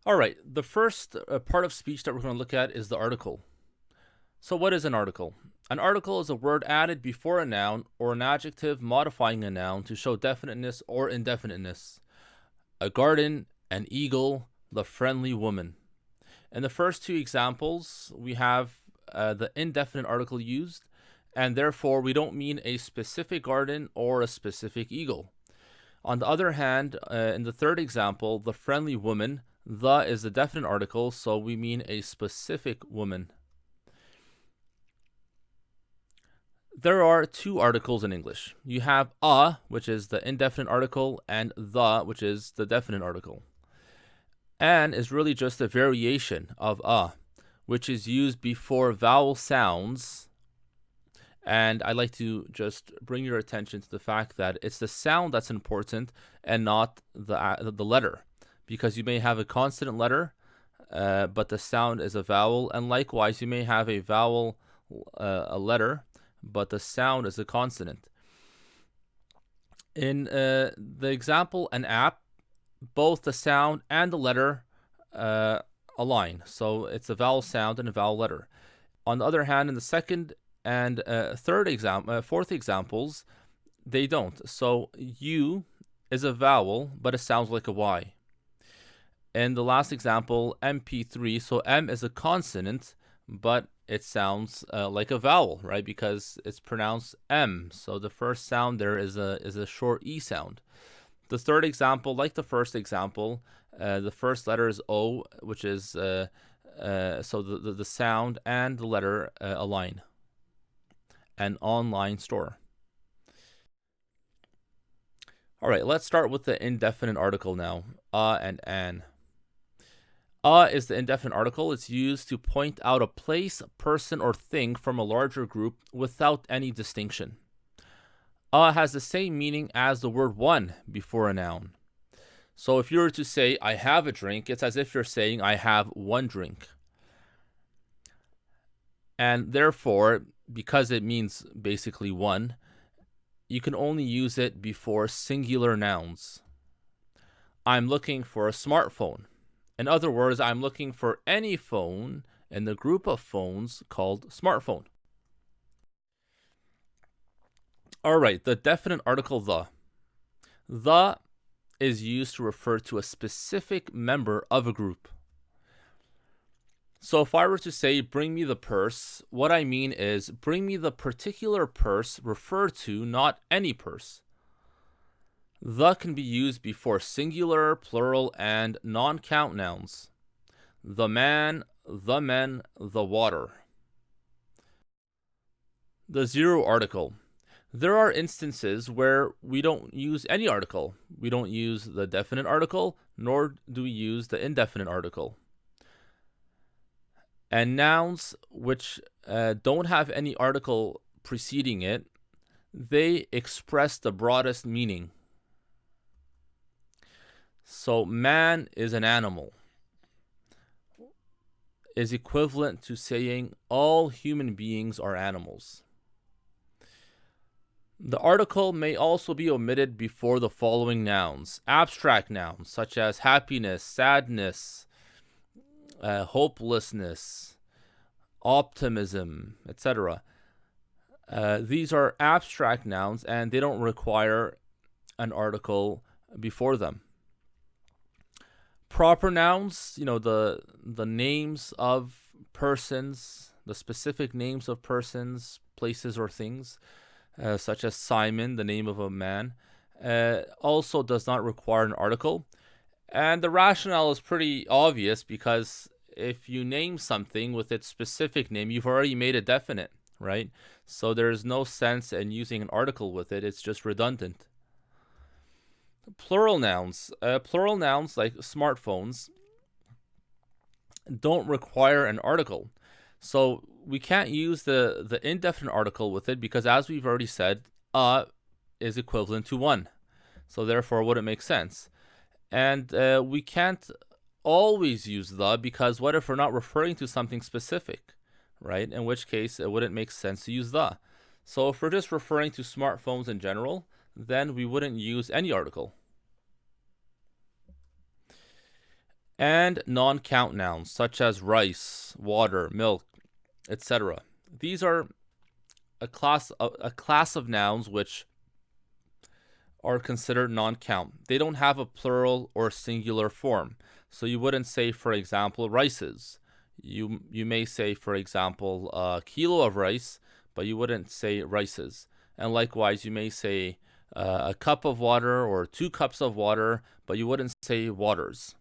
All right, the first part of speech that we're going to look at is the article. So, what is an article? An article is a word added before a noun or an adjective modifying a noun to show definiteness or indefiniteness. A garden, an eagle, the friendly woman. In the first two examples, we have the indefinite article used, and therefore we don't mean a specific garden or a specific eagle. On the other hand, in the third example, the friendly woman, the is the definite article, so we mean a specific woman. There are two articles in English. You have a, which is the indefinite article, and the, which is the definite article. An is really just a variation of a, which is used before vowel sounds. And I'd like to just bring your attention to the fact that it's the sound that's important and not the letter, because you may have a consonant letter, but the sound is a vowel, and likewise you may have a vowel, a letter, but the sound is a consonant. In the example, an app, both the sound and the letter align. So it's a vowel sound and a vowel letter. On the other hand, in the second and fourth examples, they don't. So U is a vowel, but it sounds like a Y. In the last example, MP3, so M is a consonant, but it sounds like a vowel, right? Because it's pronounced M. So the first sound there is a short E sound. The third example, like the first example, the first letter is O, which is so the sound and the letter align. An online store. All right, let's start with the indefinite article now. And an. Is the indefinite article. It's used to point out a place, person, or thing from a larger group without any distinction. Has the same meaning as the word one before a noun. So if you were to say, I have a drink, it's as if you're saying, I have one drink. And therefore, because it means basically one, you can only use it before singular nouns. I'm looking for a smartphone. In other words, I'm looking for any phone in the group of phones called smartphone. All right, the definite article the. The is used to refer to a specific member of a group. So if I were to say, bring me the purse, what I mean is, bring me the particular purse referred to, not any purse. The can be used before singular, plural, and non-count nouns. The man, the men, the water. The zero article. There are instances where we don't use any article. We don't use the definite article, nor do we use the indefinite article. And nouns which don't have any article preceding it, they express the broadest meaning. So man is an animal, is equivalent to saying all human beings are animals. The article may also be omitted before the following nouns. Abstract nouns such as happiness, sadness, hopelessness, optimism, etc. These are abstract nouns and they don't require an article before them. Proper nouns, the names of persons, the specific names of persons, places, or things, such as Simon, the name of a man, also does not require an article. And the rationale is pretty obvious, because if you name something with its specific name, you've already made it definite, right? So there's no sense in using an article with it. It's just redundant. Plural nouns. Plural nouns like smartphones don't require an article. So we can't use the indefinite article with it, because as we've already said, is equivalent to one. So therefore, it wouldn't make sense. And we can't always use the, because what if we're not referring to something specific, right? In which case, it wouldn't make sense to use the. So if we're just referring to smartphones in general, then we wouldn't use any article. And non-count nouns such as rice, water, milk, etc. These are a class of nouns which are considered non-count. They don't have a plural or singular form. So you wouldn't say, for example, rices. You may say, for example, a kilo of rice, but you wouldn't say rices. And likewise, you may say a cup of water or 2 cups of water, but you wouldn't say waters.